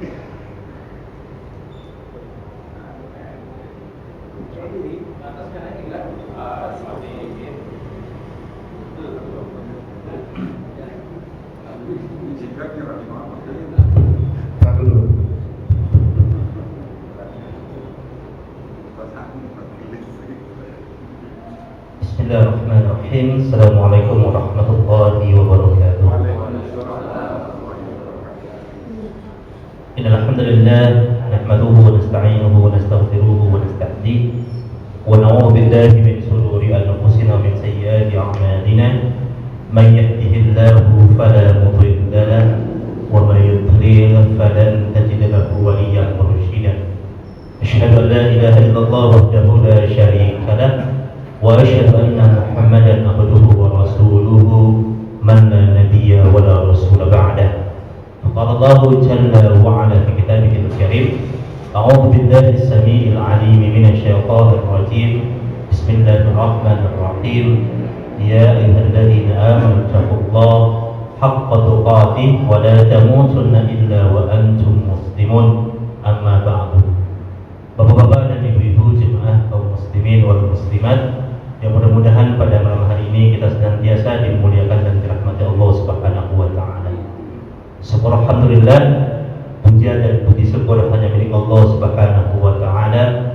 Bismillahirrahmanirrahim. Assalamualaikum warahmatullahi wabarakatuh. Innal hamdalillah nahmaduhu wa nasta'inuhu wa nastaghfiruhu wa nastahdihi wa na'udzu billahi min shururi anfusina wa min sayyiati a'malina. Man yahdihillahu fala mudilla lahu wa man yudlil falan tajida lahu waliyyan mursyida. Asyhadu an la ilaha illallah wahdahu la syarika lahu wa asyhadu anna Muhammadan abduhu wa rasuluhu man la nabiyya wa la rasula ba'dahu. Qala Allahu jalla wa ala fi kitabihil karim. A'udzu billahi as-sami'il 'alim minasy syaithanir rajim. Bismillahirrahmanirrahim. Ya ayyuhalladzina amanu taqullaha haqqa tuqatih wa la tamutunna illa wa antum muslimun. Amma ba'du. Bapak-bapak dan ibu-ibu jemaah kaum muslimin wal muslimat, yang mudah-mudahan pada malam hari ini kita senantiasa dimuliakan dan dirahmati Allah Subhanahu wa taala. Syukur alhamdulillah, puja dan puji syukur hanya milik Allah Subhanahu wa taala.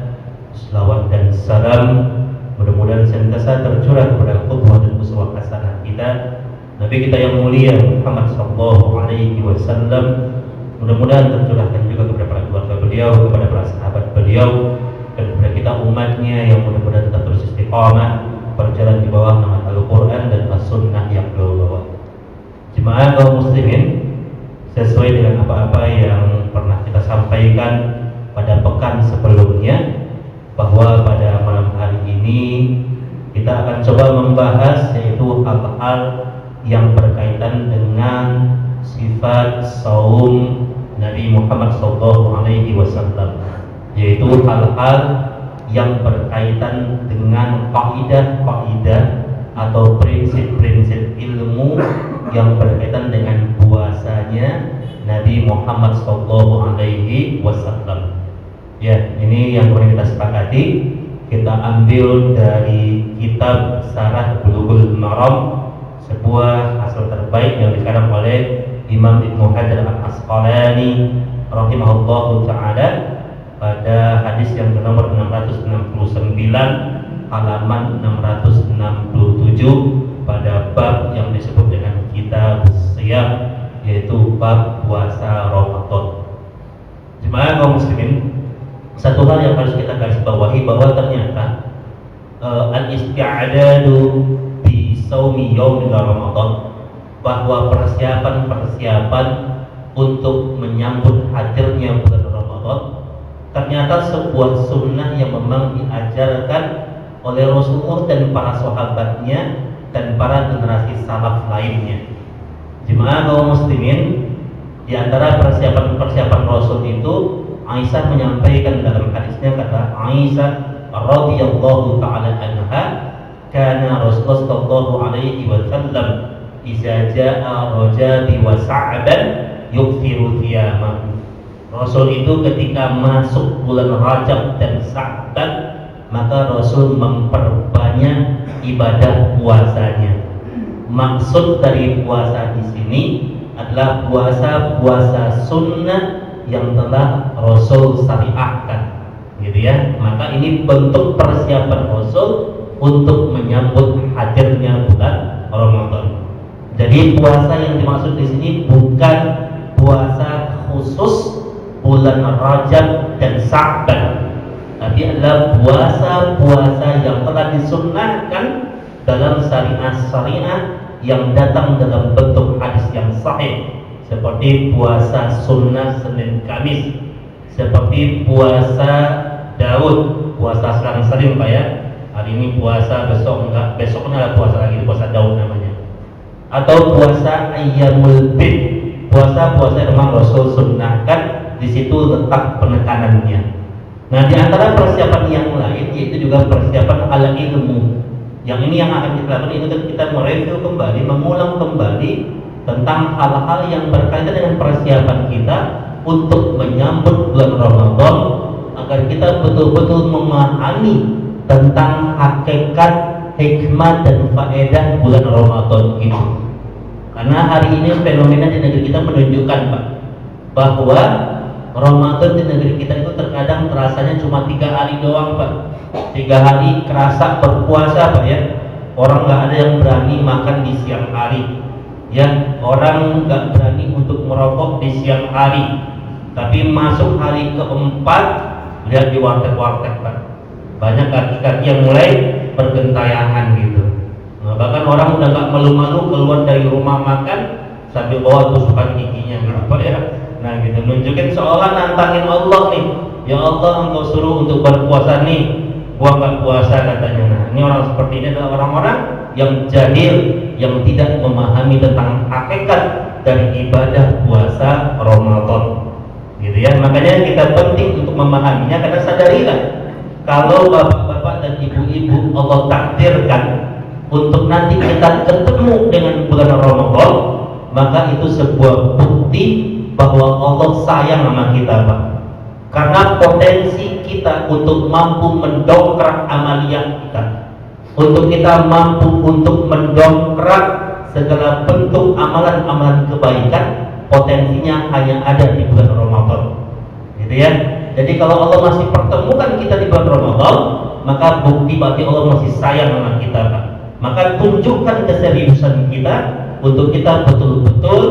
Selawat dan salam mudah-mudahan senantiasa tercurah kepada qudwah dan uswah hasanah kita, Nabi kita yang mulia Muhammad sallallahu alaihi wasallam. Mudah-mudahan tercurahkan juga kepada para keluarga beliau, kepada para sahabat beliau, dan kepada kita umatnya yang mudah-mudahan tetap terus istiqamah berjalan di bawah naungan Al-Quran dan As-Sunnah yang beliau bawa. Jemaah kaum muslimin, sesuai dengan apa-apa yang pernah kita sampaikan pada pekan sebelumnya, bahwa pada malam hari ini kita akan coba membahas yaitu hal-hal yang berkaitan dengan sifat saum Nabi Muhammad SAW, yaitu hal-hal yang berkaitan dengan kaidah-kaidah atau prinsip-prinsip ilmu yang berkaitan dengan puasanya Nabi Muhammad SAW. Ya, ini yang boleh kita sepakati. Kita ambil dari kitab Syarah Bulughul Maram, sebuah hasil terbaik yang dikarang oleh Imam Ibnu Hajar Al-Asqalani rahimahullahu ta'ala pada hadis yang nomor 669 halaman 667 pada bab yang disebut dengan kitab Shiyam, yaitu bab puasa Ramadan. Jemaah kaum muslimin, satu hal yang harus kita garis bawahi bahwa ternyata al-isti'adadu bi shaumi yaumil Ramadan, bahwa persiapan untuk menyambut hadirnya bulan Ramadan ternyata sebuah sunnah yang memang diajarkan oleh Rasulullah dan para sahabatnya dan para generasi salaf lainnya. Jemaah kaum muslimin, di antara persiapan Rasul itu, Aisyah menyampaikan dalam hadisnya, kata Aisyah radhiyallahu taala anha, kana Rasulullah sallallahu alaihi wasallam idza jaa Rajab wa Sa'ban yukthiru qiyamah. Rasul itu ketika masuk bulan Rajab dan Sa'ban, maka Rasul memperbanyak ibadah puasanya. Maksud dari puasa di sini adalah puasa sunnah yang telah Rasul syariatkan, gitu ya. Maka ini bentuk persiapan Rasul untuk menyambut hadirnya bulan Ramadan. Jadi puasa yang dimaksud di sini bukan puasa khusus bulan Rajab dan Sa'ban, tapi adalah puasa-puasa yang telah disunnahkan dalam syariat yang datang dalam bentuk hadis yang sahih, seperti puasa sunnah Senin Kamis, seperti puasa Daud, puasa selang-seling Pak ya. Hari ini puasa, besok enggak, besoknya ada puasa lagi, puasa Daud namanya. Atau puasa Ayyamul Bid, puasa-puasa yang memang Rasul sunnahkan, di situ letak penekanannya. Nah, di antara persiapan yang lain yaitu juga persiapan ala ilmu. Yang ini yang akan kita lakukan itu kita mereview kembali, mengulang kembali tentang hal-hal yang berkaitan dengan persiapan kita untuk menyambut bulan Ramadan agar kita betul-betul memahami tentang hakikat, hikmah dan faedah bulan Ramadan itu. Karena hari ini fenomena di negeri kita menunjukkan, Pak, bahwa Ramadan di negeri kita itu terkadang terasanya cuma 3 hari doang, Pak. 3 hari kerasa berpuasa, Pak, ya. Orang nggak ada yang berani makan di siang hari, ya. Orang nggak berani untuk merokok di siang hari. Tapi masuk hari keempat, lihat di warteg-warteg, Pak, banyak kaki-kaki yang mulai bergentayangan gitu. Nah, bahkan orang udah nggak malu-malu keluar dari rumah makan sambil bawa tusukan giginya, gitu, Pak, ya. Nah, gitu, nunjukin seolah nantangin Allah nih. Ya Allah, engkau suruh untuk berpuasa nih, gua nggak puasa katanya. Nah, ini orang seperti ini adalah orang-orang yang jahil, yang tidak memahami tentang hakikat dari ibadah puasa Ramadan, gitu ya. Makanya kita penting untuk memahaminya, karena sadarilah kalau bapak-bapak dan ibu-ibu Allah takdirkan untuk nanti kita ketemu dengan bulan Ramadan, maka itu sebuah bukti bahwa Allah sayang sama kita, Pak. Karena potensi kita untuk mampu mendongkrak amaliyah kita, untuk kita mampu untuk mendongkrak segala bentuk amalan-amalan kebaikan, potensinya hanya ada di bulan Ramadan, gitu ya. Jadi kalau Allah masih pertemukan kita di bulan Ramadan, maka bukti berarti Allah masih sayang sama kita, Pak. Maka tunjukkan keseriusan kita untuk kita betul-betul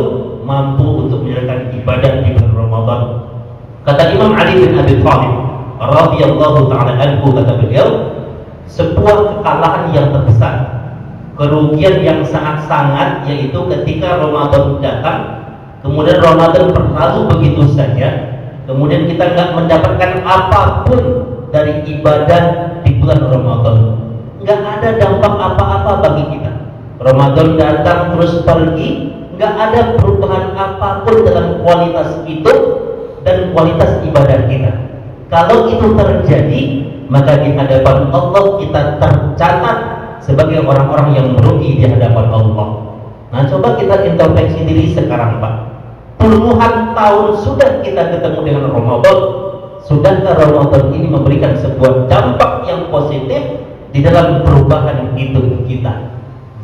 mampu untuk menjalankan ibadah di bulan Ramadan. Kata Imam Ali bin Abi Thalib radhiyallahu taala anhu, kata beliau, sebuah kekalahan yang terbesar, kerugian yang sangat-sangat, yaitu ketika Ramadan datang, kemudian Ramadan berlalu begitu saja, kemudian kita nggak mendapatkan apapun dari ibadah di bulan Ramadan. Nggak ada dampak apa-apa bagi kita. Ramadan datang terus pergi, nggak ada perubahan apapun dalam kualitas hidup dan kualitas ibadah kita. Kalau itu terjadi, maka di hadapan Allah kita tercatat sebagai orang-orang yang merugi di hadapan Allah. Nah, coba kita introspeksi diri sekarang, Pak. Puluhan tahun sudah kita ketemu dengan Ramadan. Sudahkah Ramadan ini memberikan sebuah dampak yang positif di dalam perubahan hidup kita?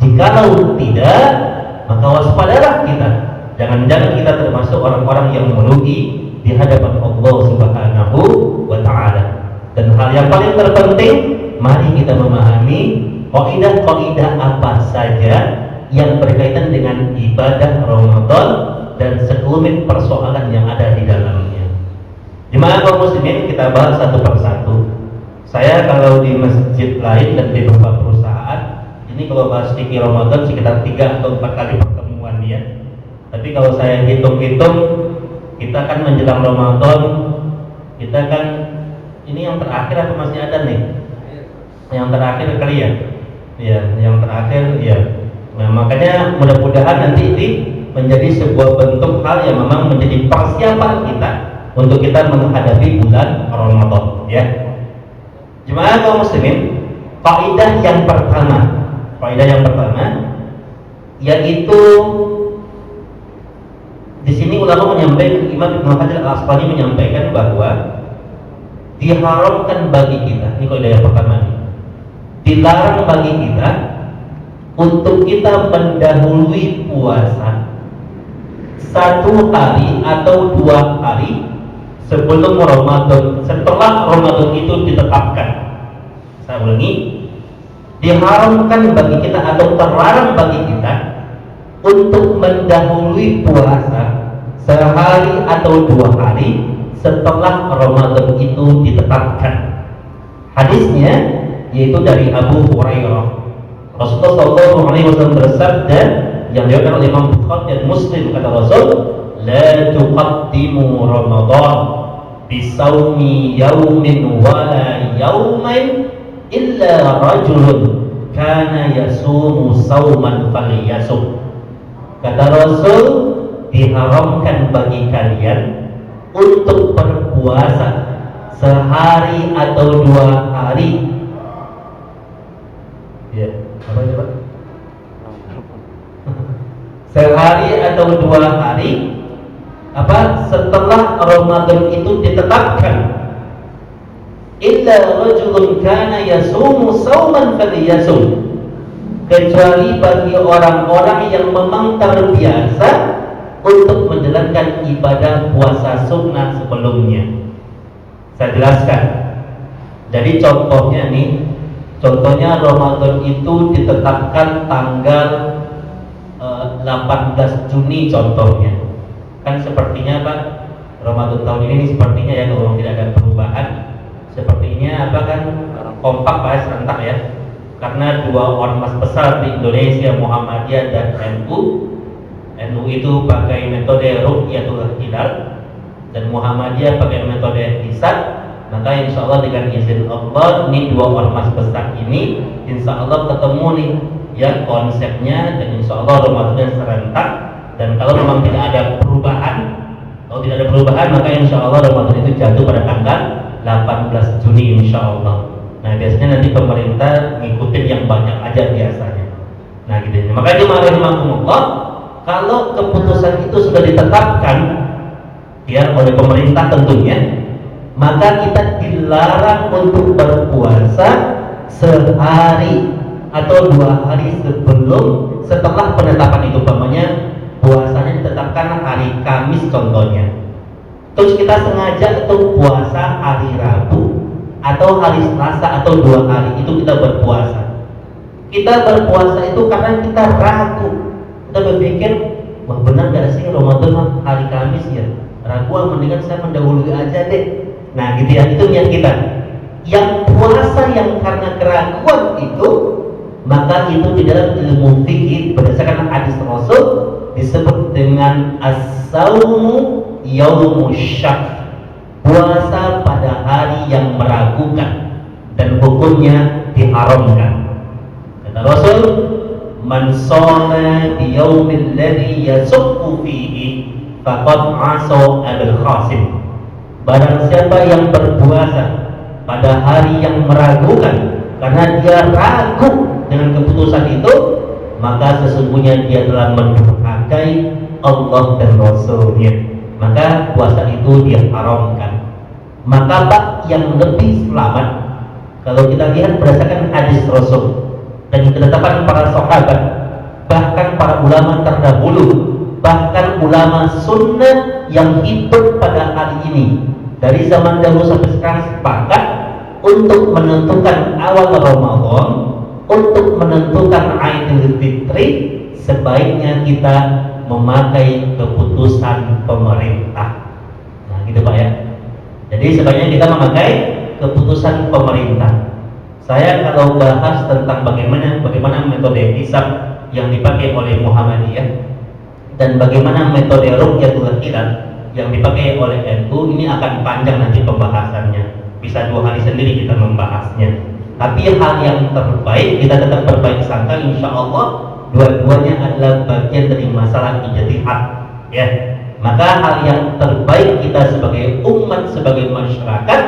Jikalau tidak, maka waspadalah kita. Jangan-jangan kita termasuk orang-orang yang merugi di hadapan Allah Subhanahu wa ta'ala. Dan hal yang paling terpenting, mari kita memahami kaidah-kaidah apa saja yang berkaitan dengan ibadah Ramadan dan sekelumit persoalan yang ada di dalamnya. Jemaah kaum muslimin, kita bahas satu persatu. Saya kalau di masjid lain dan di beberapa perusahaan, ini kalau bahas fikih Ramadan sekitar 3 atau 4 kali pertemuan ya. Tapi kalau saya hitung-hitung, kita kan menjelang Ramadan, kita kan ini yang terakhir apa masih ada nih? Yang terakhir kali ya? Ya, yang terakhir ya. Nah, makanya mudah-mudahan nanti ini menjadi sebuah bentuk hal yang memang menjadi persiapan kita untuk kita menghadapi bulan Ramadan ya. Jemaah kaum muslimin, kaidah yang pertama yaitu di sini ulama menyampaikan, Imam Ibnu Hajar Al-Asqalani menyampaikan bahwa diharamkan bagi kita, ini kaidah yang pertama nih, dilarang bagi kita untuk kita mendahului puasa 1 hari atau 2 hari sebelum Ramadan, setelah Ramadan itu ditetapkan. Saya ulangi, diharamkan bagi kita atau terlarang bagi kita untuk mendahului puasa sehari atau 2 hari setelah Ramadan itu ditetapkan. Hadisnya yaitu dari Abu Hurairah. Rasulullah SAW bersabda, yang diriwayatkan oleh Imam Bukhari dan Muslim, kata Rasul, la tuqaddimu Ramadan bisawmi yaumin wala yaumain illa rajulun kana yasumu sauman falyasum. Kata Rasul, diharamkan bagi kalian untuk berpuasa sehari atau 2 hari. Ya, apa coba? Sehari atau 2 hari setelah Ramadan itu ditetapkan, illa rajulun kana yasumu sauman falyasum, kecuali bagi orang-orang yang memang terbiasa untuk menjalankan ibadah puasa sunnah sebelumnya. Saya jelaskan. Jadi contohnya Ramadan itu ditetapkan tanggal 18 Juni contohnya. Kan sepertinya Pak, Ramadan tahun ini sepertinya ya, kalau tidak ada perubahan, sepertinya kan kompak Pak, serentak ya. Karena dua ormas besar di Indonesia, Muhammadiyah dan NU. NU itu pakai metode Ru'yatul Hilal dan Muhammadiyah pakai metode Hisab. Maka insya Allah dengan izin Allah, ini dua ormas besar ini insya Allah ketemu nih ya konsepnya, dan insya Allah Ramadan serentak. Dan kalau memang tidak ada perubahan, maka insya Allah Ramadan itu jatuh pada tanggal 18 Juni insya Allah. Nah biasanya nanti pemerintah ngikutin yang banyak aja biasanya. Nah gitu. Makanya rahimahumullah, kalau keputusan itu sudah ditetapkan ya oleh pemerintah tentunya, maka kita dilarang untuk berpuasa sehari atau 2 hari setelah penetapan itu. Umpamanya puasanya ditetapkan hari Kamis contohnya, terus kita sengaja untuk puasa hari Rabu atau hari Selasa atau 2 hari itu kita berpuasa. Kita berpuasa itu karena kita ragu, kita berpikir, wah benar gak sih Ramadan hari Kamis ya, ragu, mendingan saya mendahului aja deh. Nah gitu ya, itu niat kita. Yang puasa yang karena keraguan itu, maka itu di dalam ilmu fikih berdasarkan hadis Rasul disebut dengan as-saumu yaumus syak, puasa pada hari yang meragukan dan hukumnya diharamkan. Kata Rasul, man shoma bi yaumil ladzi yasukku fihi faqad asa Abul Qasim. Barang siapa yang berpuasa pada hari yang meragukan karena dia ragu dengan keputusan itu, maka sesungguhnya dia telah mendurhakai Allah dan Rasulnya, maka puasa itu diharamkan. Maka Pak, yang lebih selamat kalau kita lihat berdasarkan hadis Rasul dan ketetapan para sahabat, bahkan para ulama terdahulu, bahkan ulama sunnah yang hidup pada hari ini dari zaman dahulu sampai sekarang sepakat untuk menentukan awal Ramadan, untuk menentukan Idul Fitri, sebaiknya kita memakai keputusan pemerintah. Nah gitu Pak ya. Jadi sebaiknya kita memakai keputusan pemerintah. Saya kalau bahas tentang bagaimana metode hisab yang dipakai oleh Muhammadiyah dan bagaimana metode Ru'yatul Hilal yang dipakai oleh NU, ini akan panjang nanti pembahasannya. Bisa 2 hari sendiri kita membahasnya. Tapi hal yang terbaik, kita tetap berbaik sangka, insya Allah dua-duanya adalah bagian dari masalah ijtihad ya. Maka hal yang terbaik kita sebagai umat, sebagai masyarakat,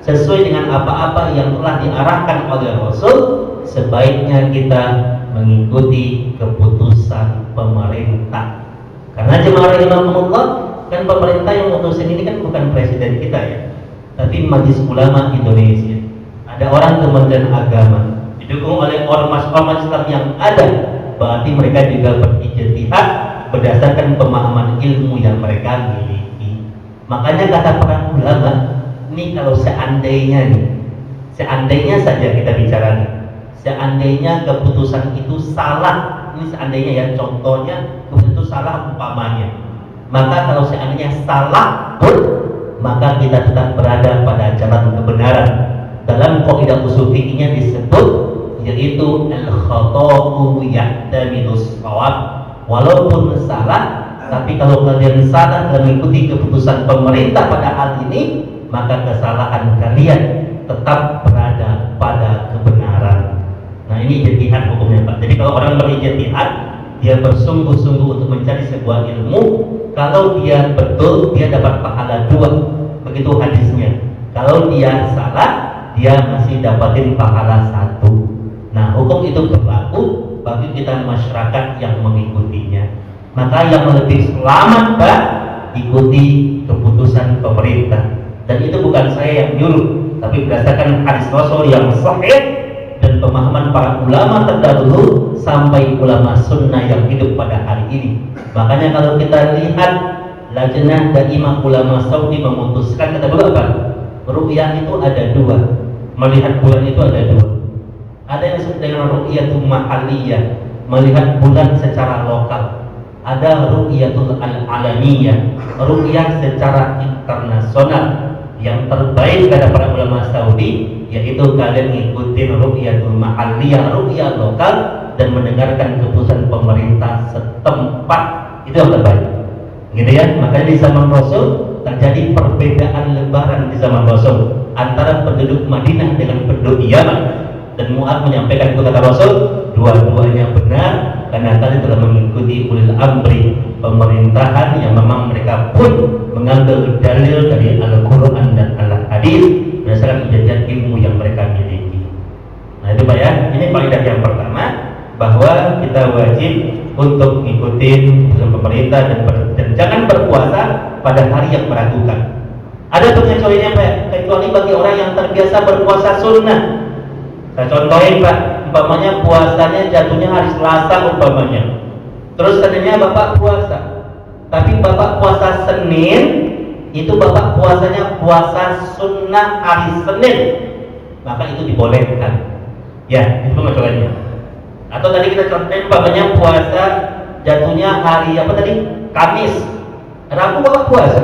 sesuai dengan apa-apa yang telah diarahkan oleh Rasul, sebaiknya kita mengikuti keputusan pemerintah. Karena jemaah rahimahumullah, kan pemerintah yang memutuskan ini kan bukan presiden kita ya, tapi Majelis Ulama Indonesia. Ada orang Kementerian Agama didukung oleh ormas-ormas Islam yang ada, berarti mereka juga berijtihad berdasarkan pemahaman ilmu yang mereka miliki. Makanya kata para ulama, ini kalau seandainya saja kita bicara nih, seandainya keputusan itu salah, ini seandainya ya, contohnya keputusan itu salah umpamanya, maka kalau seandainya salah pun, maka kita tetap berada pada jalan kebenaran. Dalam kaidah usul fikihnya disebut, yaitu al-khata'u yahtamilus shawab. Walaupun salah, tapi kalau kalian salah dalam mengikuti keputusan pemerintah pada hal ini, maka kesalahan kalian tetap berada pada kebenaran. Nah ini ijtihad hukumnya Pak. Jadi kalau orang berijtihad, dia bersungguh-sungguh untuk mencari sebuah ilmu, kalau dia betul, dia dapat pahala 2. Begitu hadisnya. Kalau dia salah, dia masih dapatin pahala 1. Nah hukum itu berlaku bagi kita masyarakat yang mengikutinya. Maka yang lebih selamat Pak, di mengikuti keputusan pemerintah. Dan itu bukan saya yang nyuruh, tapi berdasarkan hadis Rasul yang sahih dan pemahaman para ulama terdahulu sampai ulama sunnah yang hidup pada hari ini. Makanya kalau kita lihat Lajnah Daimah Ulama Saudi memutuskan, kata beliau apa? Ru'yah itu ada dua, melihat bulan itu ada dua. Ada yang disebut dengan ru'yatul mahalliyah, melihat bulan secara lokal. Ada ru'yatul alamiyah, ru'yah secara internasional. Yang terbaik kata para ulama Saudi yaitu kalian ngikutin ru'yatul mahalliyah, ru'yah lokal, dan mendengarkan keputusan pemerintah setempat. Itu yang terbaik, gitu ya. Makanya di zaman Rasul terjadi perbedaan lebaran di zaman Rasul antara penduduk Madinah dengan penduduk Yaman. Dan Mu'adz menyampaikan itu kata Rasul, dua-duanya benar karena kalian telah mengikuti ulil amri, pemerintahan yang memang mereka pun mengambil dalil dari Al-Quran dan Al-Hadis berdasarkan ijazah ilmu yang mereka miliki. Nah itu Pak ya, ini faedah yang pertama, bahwa kita wajib untuk ngikutin keputusan pemerintah dan jangan berpuasa pada hari yang meragukan. Ada pengecualiannya Pak, kecuali bagi orang yang terbiasa berpuasa sunnah. Saya contohin Pak, umpamanya puasanya jatuhnya hari Selasa umpamanya, terus Seninnya Bapak puasa, tapi Bapak puasa Senin, itu Bapak puasanya puasa sunnah hari Senin, maka itu dibolehkan. Ya, itu pengecualiannya. Atau tadi kita contohin umpamanya puasa jatuhnya hari apa tadi? Kamis, Rabu Bapak puasa,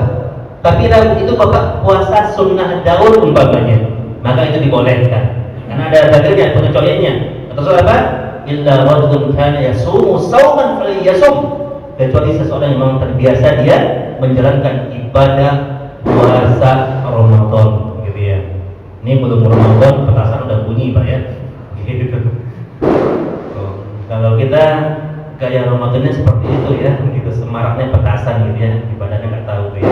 tapi Rabu itu Bapak puasa sunnah Daud umpamanya, maka itu dibolehkan. Karena ada dalilnya, pengecualiannya. Atau apa? Illa rajulun kana yasumu sauman falyasum, kecuali seseorang yang memang terbiasa dia menjalankan ibadah puasa Ramadan, gitu ya. Ini belum Ramadan, petasan udah bunyi Pak ya. Gitu. Kalau kita gaya Ramadannya seperti itu ya, gitu, semaraknya petasan gitu ya, ibadahnya nggak tahu ya.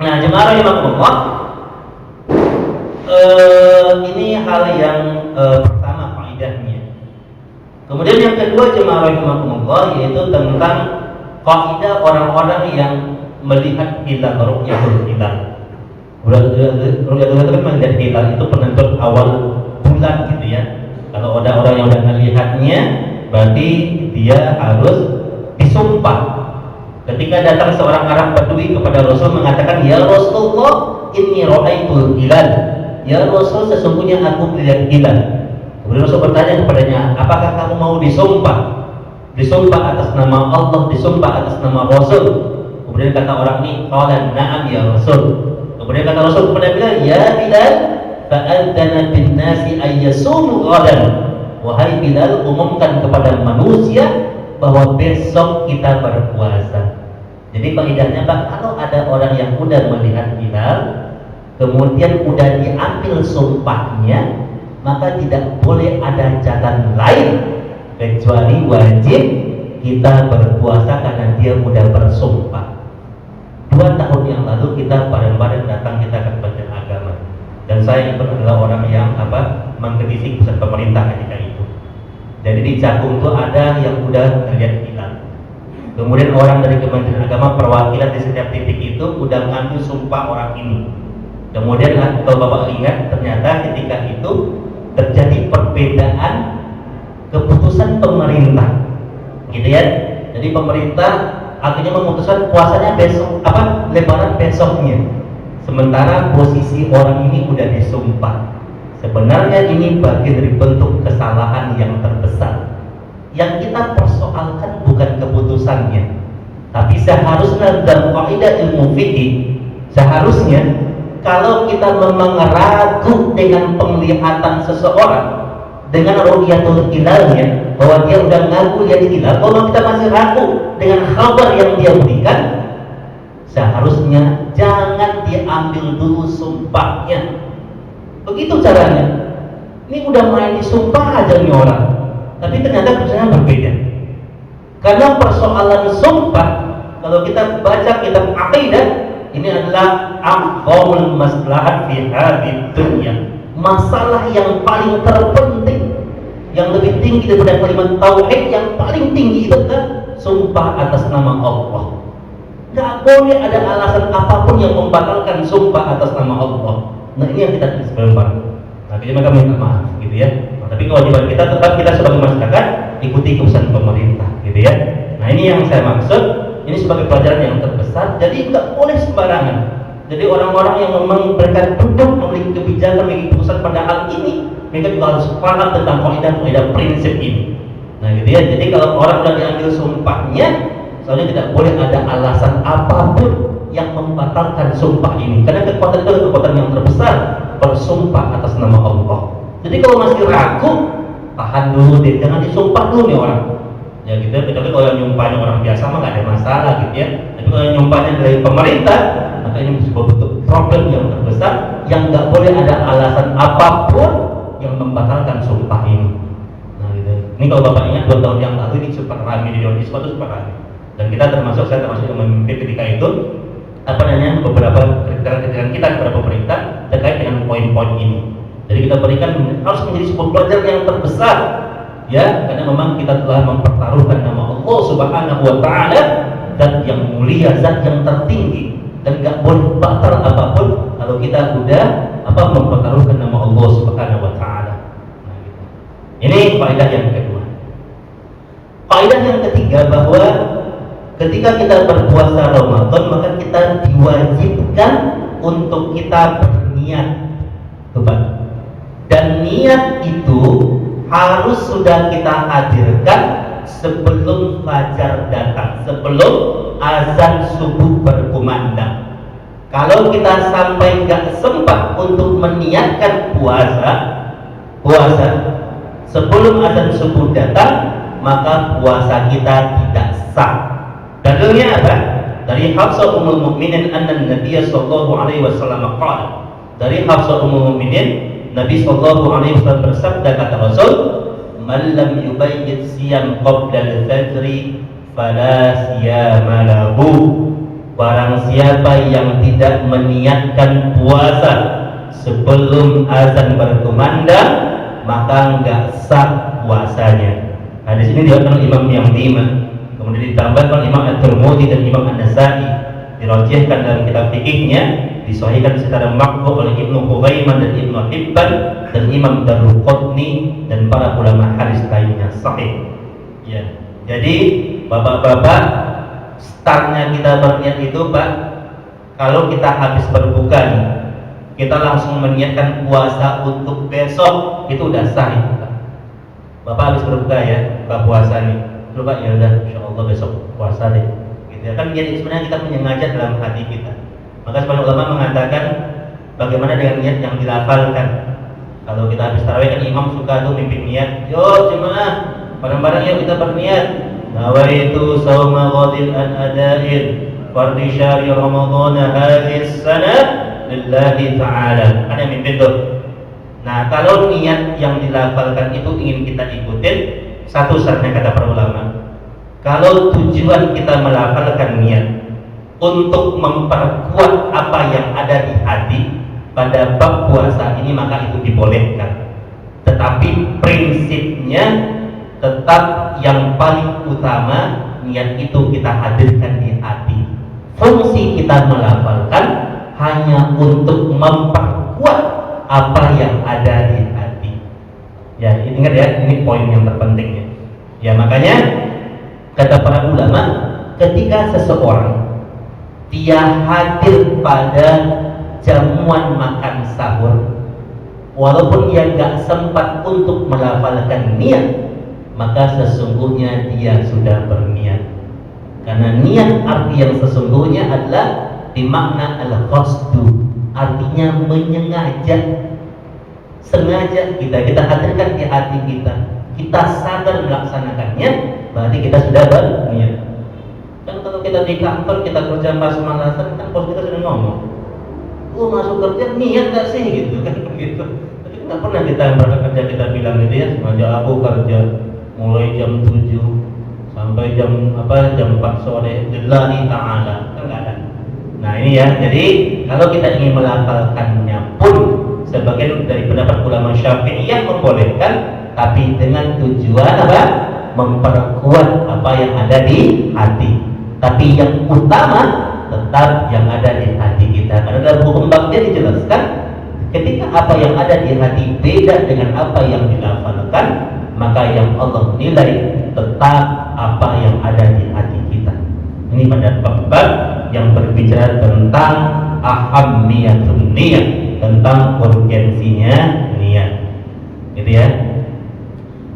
Nah, jemaah rahimakumullah, ini hal yang pertama faedahnya. Kemudian yang kedua jemaah rahimakumullah, yaitu tentang kaidah orang-orang yang melihat hilal, ru'yatul hilal. Ru'yatul hilal melihat hilal itu penentu awal bulan gitu ya. Kalau ada orang yang udah melihatnya, berarti dia harus disumpah. Ketika datang seorang Arab Badui kepada Rasul mengatakan, "Ya Rasulullah, inni ra'aitul hilal." Ya Rasul, sesungguhnya aku melihat hilal. Kemudian Rasul bertanya kepadanya, apakah kamu mau disumpah? Disumpah atas nama Allah, disumpah atas nama Rasul. Kemudian kata orang ini, qala na'am ya Rasul. Kemudian kata Rasul kepada Bilal, ya Bilal, fa'adzana bin nasi ayyasumu ghadan. Wahai Bilal, umumkan kepada manusia bahwa besok kita berpuasa. Jadi faedahnya Pak, kalau ada orang yang udah melihat hilal, kemudian udah diambil sumpahnya, maka tidak boleh ada jalan lain kecuali wajib kita berpuasa karena dia udah bersumpah. 2 tahun yang lalu kita bareng-bareng datang kita ke Kementerian Agama, dan saya itu adalah orang yang mengkritisi keputusan pemerintah ketika itu. Jadi di Cakung itu ada yang udah melihat hilal. Kemudian orang dari Kementerian Agama perwakilan di setiap titik itu udah mengambil sumpah orang ini. Kemudian kalau Bapak lihat, ternyata ketika itu terjadi perbedaan keputusan pemerintah, gitu ya. Jadi pemerintah akhirnya memutuskan puasanya besok, Lebaran besoknya. Sementara posisi orang ini udah disumpah. Sebenarnya ini bagian dari bentuk kesalahan yang terbesar. Yang kita persoalkan bukan keputusannya, tapi seharusnya dalam kaidah ilmu fikih, seharusnya kalau kita memang ragu dengan penglihatan seseorang, dengan ru'yatul hilalnya, bahwa dia udah ngaku lihat hilal, kalau kita masih ragu dengan khabar yang dia berikan, seharusnya jangan diambil dulu sumpahnya. Begitu caranya. Ini udah main disumpah aja nih orang, tapi ternyata keputusannya berbeda. Karena persoalan sumpah, kalau kita baca kitab akidah, ini adalah a'zamul maslahat fi hadhiid dunya, masalah yang paling terpenting, yang lebih tinggi daripada kalimat tauhid, yang paling tinggi itu adalah sumpah atas nama Allah. Gak boleh ada alasan apapun yang membatalkan sumpah atas nama Allah. Nah ini yang kita tulis bareng-bareng. Nah jadi mereka minta maaf gitu ya. Nah, tapi kewajiban kita tetap kita sebagai masyarakat ikuti keputusan pemerintah gitu ya. Nah ini yang saya maksud. Ini sebagai pelajaran yang terbesar. Jadi nggak boleh sembarangan. Jadi orang-orang yang memang mereka duduk memiliki kebijakan, memiliki keputusan pada hal ini, mereka juga harus paham tentang kaidah-kaidah prinsip ini. Nah gitu ya. Jadi kalau orang sudah diambil sumpahnya, soalnya tidak boleh ada alasan apapun yang membatalkan sumpah ini. Karena kekuatan itu adalah kekuatan yang terbesar, bersumpah atas nama Allah. Jadi kalau masih ragu, tahan dulu deh, jangan disumpah dulu nih orang. Ya gitu ya. Kecuali kalau yang nyumpahnya orang biasa mah nggak ada masalah gitu ya. Tapi kalau yang nyumpahnya dari pemerintah, maka ini sebuah bentuk problem yang terbesar yang nggak boleh ada alasan apapun yang membatalkan sumpah ini. Nah gitu. Ini kalau bapak ingat 2 tahun yang lalu ini super ramai di Indonesia, itu super ramai. Dan kita saya termasuk yang memimpin ketika itu beberapa kriteria kita kepada pemerintah terkait dengan poin-poin ini. Jadi kita berikan harus menjadi sebuah pelajaran yang terbesar, ya, karena memang kita telah mempertaruhkan nama Allah Subhanahu Wa Taala, zat yang mulia, zat yang tertinggi, dan nggak boleh batal apapun kalau kita sudah mempertaruhkan nama Allah Subhanahu Wa Taala. Nah, gitu. Ini kaidah yang kedua. Kaidah yang ketiga bahwa ketika kita berpuasa Ramadan, maka kita diwajibkan untuk kita berniat, dan niat itu harus sudah kita hadirkan sebelum fajar datang, sebelum azan subuh berkumandang. Kalau kita sampai nggak sempat untuk meniatkan puasa sebelum azan subuh datang, maka puasa kita tidak sah. Dalilnya apa? Dari Hafsah Ummul Mukminin anna Nabi sallallahu alaihi wasallam qala. Dari Hafsah Ummul Mukminin, Nabi sallallahu alaihi wasallam bersabda, kata Rasul, "Man lam yubayyit siyam qabla al-fajr fala siyama lahu." Barang siapa yang tidak meniatkan puasa sebelum azan berkumandang, maka enggak sah puasanya. Hadis ini diriwayatkan oleh Imam yang 5. Kemudian ditambahkan Imam At-Tirmidzi dan Imam An-Nasai, dirajihkan dalam kitab fikihnya, disahihkan secara maqbu oleh Ibnu Khuzaimah dan Ibnu Hibban dan Imam Daruqutni dan para ulama hadis lainnya sahih. Ya. Jadi bapak-bapak, startnya kita berniat itu, Pak, kalau kita habis berbuka nih, kita langsung meniatkan puasa untuk besok, itu udah sah itu, Pak. Bapak habis berbuka ya, buka puasa nih. Coba ya udah, insyaallah besok puasa deh. Gitu ya kan, jadi sebenarnya kita menyengajat dalam hati kita. Maka sebagian ulama mengatakan bagaimana dengan niat yang dilafalkan. Kalau kita habis tarawih kan imam suka tuh mimpin niat. Yo jemaah, bareng-bareng yuk kita berniat. Nawaitu shauma ghadin an ada'in fardhi syahri Ramadan hadhihi sanah lillahi ta'ala. Ada mimpin tuh. Nah, kalau niat yang dilafalkan itu ingin kita ikutin, satu syaratnya kata para ulama. Kalau tujuan kita melafalkan niat untuk memperkuat apa yang ada di hati pada bab puasa ini, maka itu dibolehkan. Tetapi prinsipnya tetap yang paling utama, niat itu kita hadirkan di hati. Fungsi kita melafalkan hanya untuk memperkuat apa yang ada di hati. Ya, ingat ya, ini poin yang terpentingnya. Ya, makanya kata para ulama, ketika seseorang dia hadir pada jamuan makan sahur, walaupun dia nggak sempat untuk melafalkan niat, maka sesungguhnya dia sudah berniat. Karena niat arti yang sesungguhnya adalah dimakna al-qasdu, artinya menyengaja. Sengaja kita hadirkan di hati kita sadar melaksanakannya, berarti kita sudah berniat. Kan kalau kita di kantor, kita kerja pas-malasan, kan bos kita sudah ngomong, masuk kerja niat gak sih gitu kan, gitu. Tapi nggak pernah kita berangkat kerja kita bilang gitu ya, sengaja aku kerja mulai jam 7 sampai jam 4 sore lillahi ta'ala, kan nggak ada. Nah ini ya, jadi kalau kita ingin melafalkannya pun sebagian dari pendapat ulama Syafi'iyah membolehkan, tapi dengan tujuan apa? Memperkuat apa yang ada di hati. Tapi yang utama tetap yang ada di hati kita. Karena dalam hukum bakti dijelaskan, ketika apa yang ada di hati beda dengan apa yang dilafalkan, maka yang Allah nilai tetap apa yang ada di hati kita. Ini pada bab yang berbicara tentang ahammiyatun niyat, tentang urgensinya niat. Gitu ya.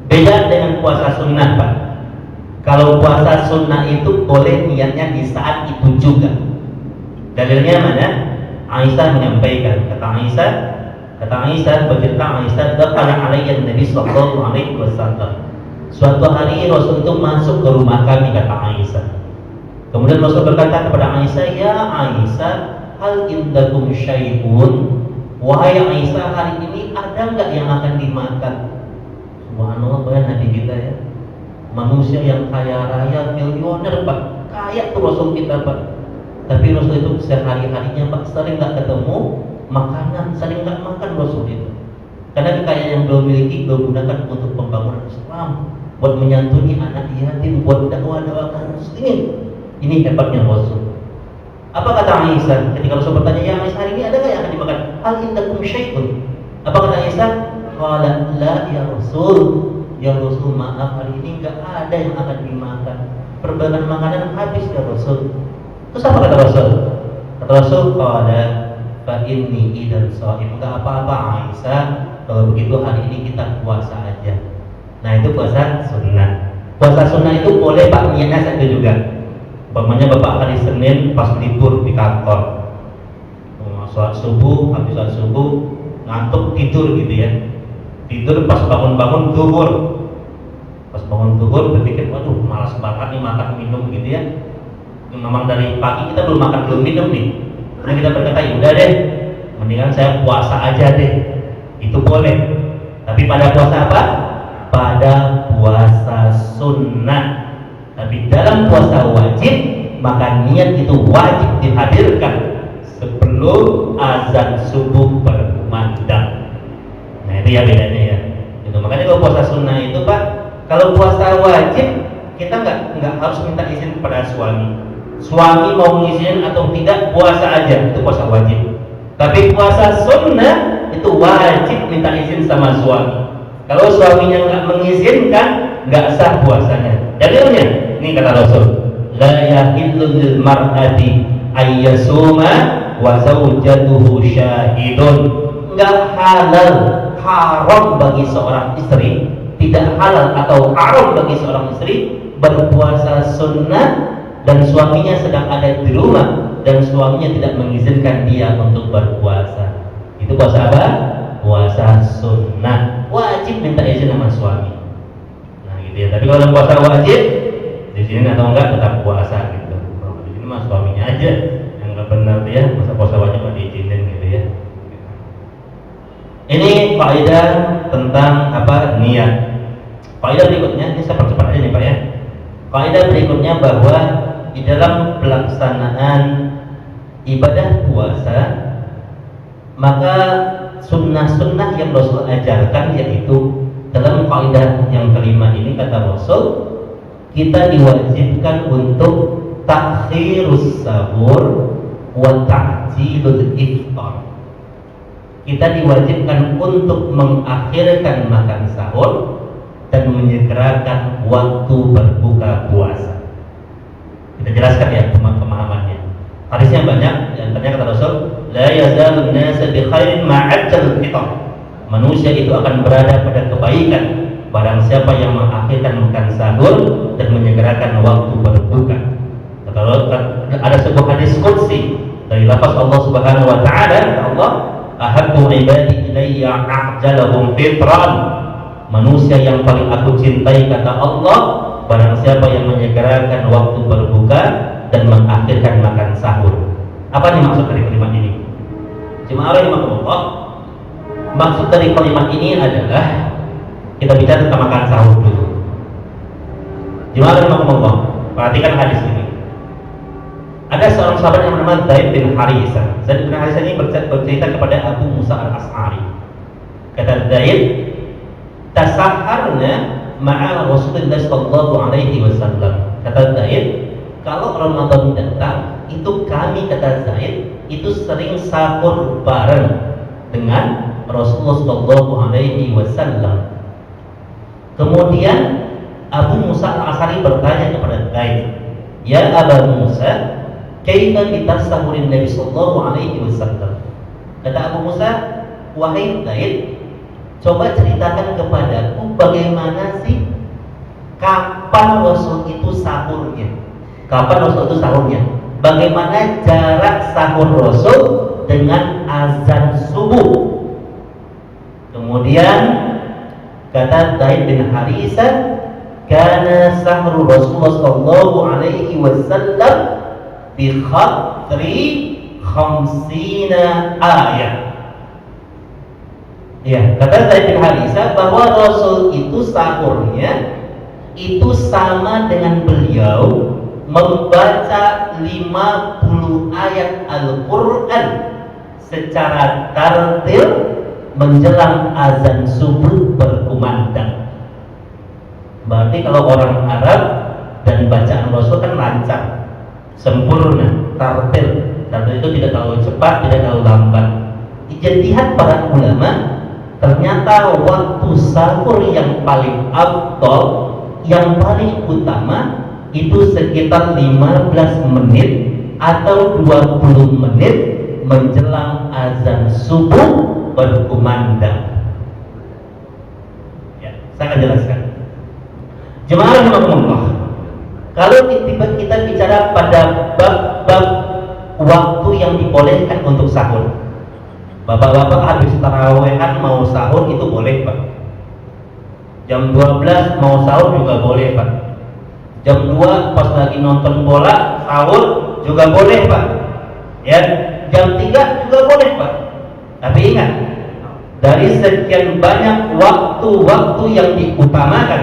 Beda dengan puasa sunnah, Pak. Kalau puasa sunnah itu boleh niatnya di saat itu juga. Dalilnya mana? Aisyah menyampaikan, kata Aisyah bercerita, Aisyah dakhala alayya Nabi sallallahu alaihi wasallam. Suatu hari Rasul itu masuk ke rumah kami, kata Aisyah. Kemudian Rasul berkata kepada Aisyah, "Ya Aisyah, hal indakum syai'un?" Wahai Aisyah, hari ini ada enggak yang akan dimakan? Subhanallah, banyak Nabi kita ya. Manusia yang kaya raya, miliuner, Pak. Kaya tuh Rasul kita, Pak. Tapi Rasul itu sehari-harinya, Pak, sering enggak ketemu makanan, sering enggak makan Rasul itu. Karena kekayaan yang beliau miliki beliau gunakan untuk pembangunan Islam, buat menyantuni anak yatim, buat dakwah-dakwah kaum muslimin. Ini hebatnya Rasul. Apa kata Aisyah ketika Rasul bertanya, "Ya Aisyah, hari ini ada nggak yang akan dimakan? Hal indakum syai'un?" Apa kata Aisyah? Qala la ya Rasul. Ya Rasul, maaf, hari ini nggak ada yang akan dimakan. Perbagian makanan habis ya Rasul. Terus apa kata Rasul? Kata Rasul, qala fa inni idan shaim. Enggak apa-apa Aisyah, kalau begitu hari ini kita puasa aja. Nah, itu puasa sunnah. Puasa sunnah itu boleh Pak, niatnya satu juga. Umpamanya Bapak hari Senin pas libur di kantor, sholat subuh, habis sholat subuh ngantuk tidur gitu ya. Tidur pas bangun-bangun zuhur. Pas bangun zuhur berpikir, waduh malas banget nih makan minum gitu ya. Memang dari pagi kita belum makan belum minum nih. Karena kita berkata, ya udah deh, mendingan saya puasa aja deh. Itu boleh. Tapi pada puasa apa? Pada puasa sunnah. Tapi dalam puasa wajib, maka niat itu wajib dihadirkan sebelum azan subuh berkumandang. Nah itu ya bedanya ya. Gitu. Makanya kalau puasa sunnah itu Pak, kalau puasa wajib kita nggak harus minta izin kepada suami. Suami mau ngizinin atau tidak, puasa aja, itu puasa wajib. Tapi puasa sunnah itu wajib minta izin sama suami. Kalau suaminya nggak mengizinkan, nggak sah puasanya. Dalilnya, ini kata Rasul, la yahillu lil mar'ati ayyasuma wa zawjatuhu syahidun. Nggak halal, haram bagi seorang istri, tidak halal atau haram bagi seorang istri berpuasa sunnah dan suaminya sedang ada di rumah dan suaminya tidak mengizinkan dia untuk berpuasa. Itu puasa apa? Puasa sunnah. Wajib minta izin sama suami. Nah gitu ya. Tapi kalau puasa wajib, di sini atau enggak tetap puasa gitu. Kalau di sini mah suaminya aja yang nggak benar dia, masa puasa wajib nggak diizinin gitu ya. Ini faedah tentang apa? Niat. Faedah berikutnya, ini saya percepat aja nih Pak ya. Faedah berikutnya bahwa di dalam pelaksanaan ibadah puasa, maka sunnah-sunnah yang Rasul ajarkan, yaitu dalam kaidah yang kelima ini kata Rasul, kita diwajibkan untuk takhirus sahur wa ta'jilul iftar. Kita diwajibkan untuk mengakhirkan makan sahur dan menyegerakan waktu berbuka puasa. Kita jelaskan ya pemahamannya. Hadisnya banyak, antaranya kata Rasul, la yazalun nasa bi khairin ma'ajjal fitar. Manusia itu akan berada pada kebaikan barang siapa yang mengakhirkan makan sahur dan menyegerakan waktu berbuka. Ada sebuah hadis qudsi dari lafaz Allah Subhanahu wa taala, Allah, ahabbu ibadi ilayya a'jalahum fitran. Manusia yang paling aku cintai kata Allah, barang siapa yang menyegerakan waktu berbuka dan mengakhirkan makan sahur. Apa nih maksud dari kalimat ini? Jemaah rahimahullah, maksud dari kalimat ini adalah kita bicara tentang makan sahur dulu. Jemaah rahimahullah, perhatikan hadis ini. Ada seorang sahabat yang bernama Zaid bin Harisah. Zaid bin Harisah ini bercerita kepada Abu Musa al-Ash'ari. Kata Zaid, tasaharna ma'a Rasulullah sallallahu alaihi wasallam. Kata Zaid, kalau Ramadan datang, itu kami, kata Zaid, itu sering sahur bareng dengan Rasulullah Shallallahu Alaihi Wasallam. Kemudian Abu Musa Al-Asy'ari bertanya kepada Zaid, ya Abu Musa, kaifa bitasahurin Nabi Sallallahu Alaihi Wasallam? Kata Abu Musa, wahai Zaid, coba ceritakan kepadaku bagaimana sih kapan Rasul itu sahurnya? Kapan Rasul itu sahurnya? Bagaimana jarak sahur Rasul dengan azan subuh? Kemudian kata Zaid bin Harisah, kana sahru Rasulullah sallallahu alaihi wasallam bi khatri khamsina ayat. Ya, kata Zaid bin Harisah bahwa Rasul itu sahurnya itu sama dengan beliau membaca 50 ayat Al-Quran secara tartil menjelang azan subuh berkumandang. Berarti kalau orang Arab dan bacaan Rasul kan lancar, sempurna, tartil. Tartil itu tidak terlalu cepat, tidak terlalu lambat. Ijtihad para ulama, ternyata waktu sahur yang paling afdal, yang paling utama itu sekitar 15 menit atau 20 menit menjelang azan subuh berkumandang. Ya, saya akan jelaskan. Jemaah rahimakumullah. Kalau kita bicara pada bab waktu yang dibolehkan untuk sahur, bapak-bapak habis tarawehan mau sahur itu boleh, Pak. Jam 12 mau sahur juga boleh, Pak. Jam 2 pas lagi nonton bola sahur juga boleh, Pak. Ya, jam 3 juga boleh, Pak. Tapi ingat, dari sekian banyak waktu-waktu yang diutamakan,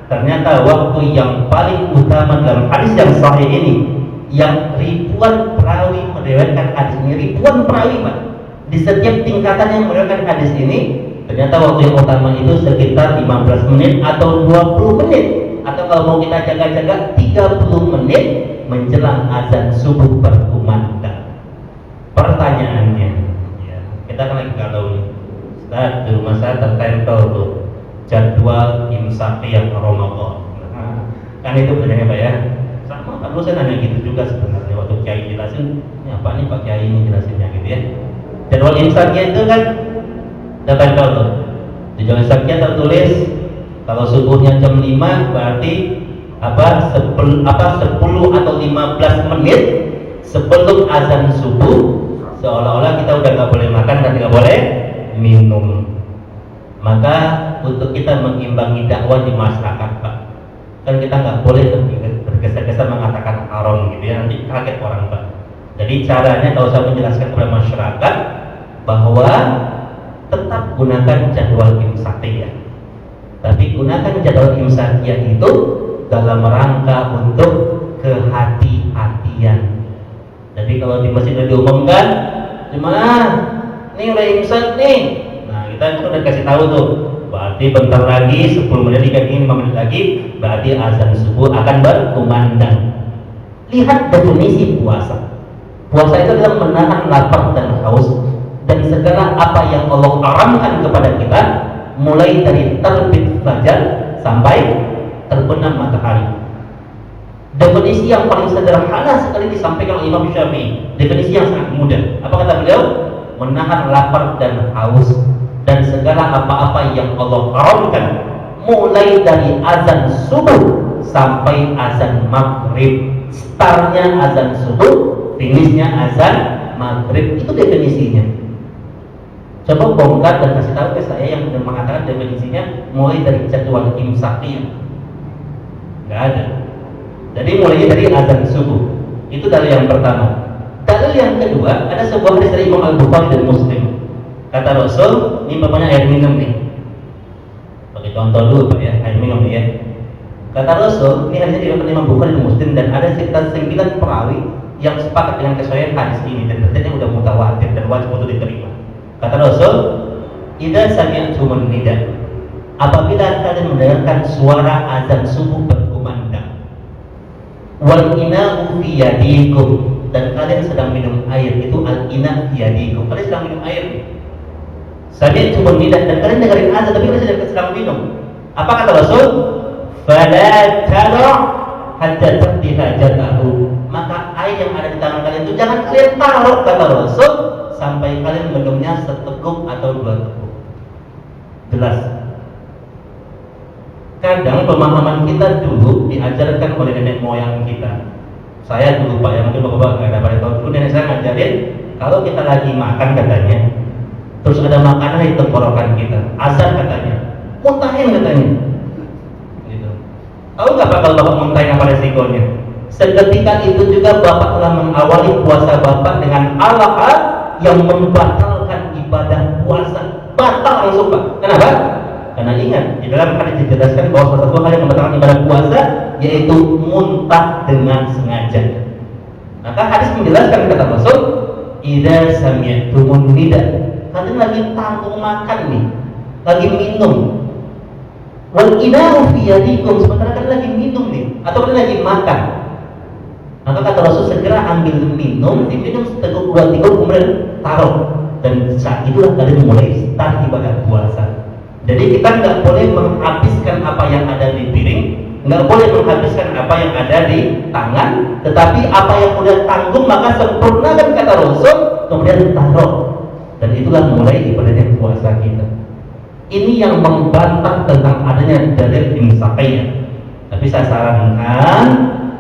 ternyata waktu yang paling utama dalam hadis yang sahih ini, yang ribuan perawi meriwayatkan hadis ini, ribuan perawi, Pak. Di setiap tingkatan yang meriwayatkan hadis ini, ternyata waktu yang utama itu sekitar 15 menit atau 20 menit, atau kalau mau kita jaga-jaga 30 menit menjelang azan subuh berkumandang. Pertanyaannya, ya, kita kan lagi galau nih. Ustaz, di rumah saya tertempel tuh jadwal imsak yang Ramadan. Kan itu bedanya, Pak, ya. Sama kan, saya nanya gitu juga sebenarnya waktu Kiai jelasin, ini apa nih Pak Kiai ini jelasinnya gitu ya. Jadwal imsaknya itu kan tertempel tuh. Di jadwal imsaknya tertulis kalau subuhnya jam 5 berarti 10 atau 15 menit sebelum azan subuh, seolah-olah kita udah nggak boleh makan dan nggak boleh minum. Maka untuk kita mengimbangi dakwah di masyarakat, Pak, kan kita nggak boleh tergesa-gesa mengatakan haram gitu ya, nanti kaget orang, Pak. Jadi caranya kalau saya menjelaskan kepada masyarakat bahwa tetap gunakan jadwal imsakiyah, tapi gunakan jadwal imsakiyah itu dalam rangka untuk kehati-hatian. Jadi kalau di masjid udah diumumkan, gimana? Ini udah imsak nih. Nah, kita udah kasih tahu tuh. Berarti bentar lagi 10 menit, 5 menit lagi berarti azan subuh akan berkumandang. Lihat definisi puasa. Puasa itu adalah menahan lapar dan haus dan segala apa yang Allah haramkan kepada kita, mulai dari terbit fajar sampai terbenam matahari. Definisi yang paling sederhana sekali disampaikan oleh Imam Syafi'i. Definisi yang sangat mudah. Apa kata beliau? Menahan lapar dan haus dan segala apa-apa yang Allah haramkan, mulai dari azan subuh sampai azan maghrib. Startnya azan subuh, finishnya azan maghrib. Itu definisinya. Coba bongkar dan kasih tahu ke saya yang mengatakan definisinya mulai dari jadwal imsakiyah. Nggak ada. Jadi mulainya dari azan subuh. Itu dalil yang pertama. Dalil yang kedua, ada sebuah hadis dari Imam Al-Bukhari dan Muslim. Kata Rasul, ini bapaknya air minum nih. Pakai contoh dulu, Pak, ya, air minum nih ya. Kata Rasul, ini hadisnya diriwayatkan Imam Bukhari dan Muslim, dan ada sekitar 9 perawi yang sepakat dengan kesahihan hadis ini, dan ternyata udah mutawatir dan wajib untuk diterima. Kata Rasul, idza sami'tumun nida, apabila kalian mendengarkan suara azan subuh berkumandang, wal ina'u fi yadikum, dan kalian sedang minum air, itu al-ina biyadikum, kalian sedang minum air. Sami'tum nidah, dan kalian dengerin azan tapi kalian sedang minum. Apa kata Rasul? Fala tara' hatta taqdi hajatahu, maka air yang ada di tangan kalian itu jangan kalian taruh, kata Rasul, sampai kalian minumnya seteguk atau 2 teguk. Jelas. Kadang pemahaman kita dulu diajarkan oleh nenek moyang kita. Saya dulu Pak, ya mungkin bapak-bapak nggak ada pada tahun dulu, nenek saya ngajarin kalau kita lagi makan katanya, terus ada makanan di tenggorokan kita, azan katanya, muntahin katanya. Gitu. Tahu nggak Pak kalau bapak muntahin apa resikonya? Seketika itu juga bapak telah mengawali puasa bapak dengan alahat yang membatalkan ibadah puasa, batal langsung Pak. Kenapa? Karena ingat, di dalam hadis dijelaskan bahwa salah satu hal yang membatalkan ibadah puasa yaitu muntah dengan sengaja. Maka hadis menjelaskan, kata Rasul, idza sami'tumun nida, kalian lagi tanggung makan nih, lagi minum, wal ina'u fi yadikum, sementara kalian lagi minum nih, atau kalian lagi makan, maka kata Rasul segera ambil minum, diminum seteguk 2 teguk kemudian taruh, dan saat itulah kalian mulai start ibadah puasa. Jadi kita nggak boleh menghabiskan apa yang ada di piring, nggak boleh menghabiskan apa yang ada di tangan, tetapi apa yang udah tanggung maka sempurnakan, kata Rasul, kemudian taruh, dan itulah mulai ibadahnya puasa kita. Ini yang membantah tentang adanya dalil imsakiyah. Tapi saya sarankan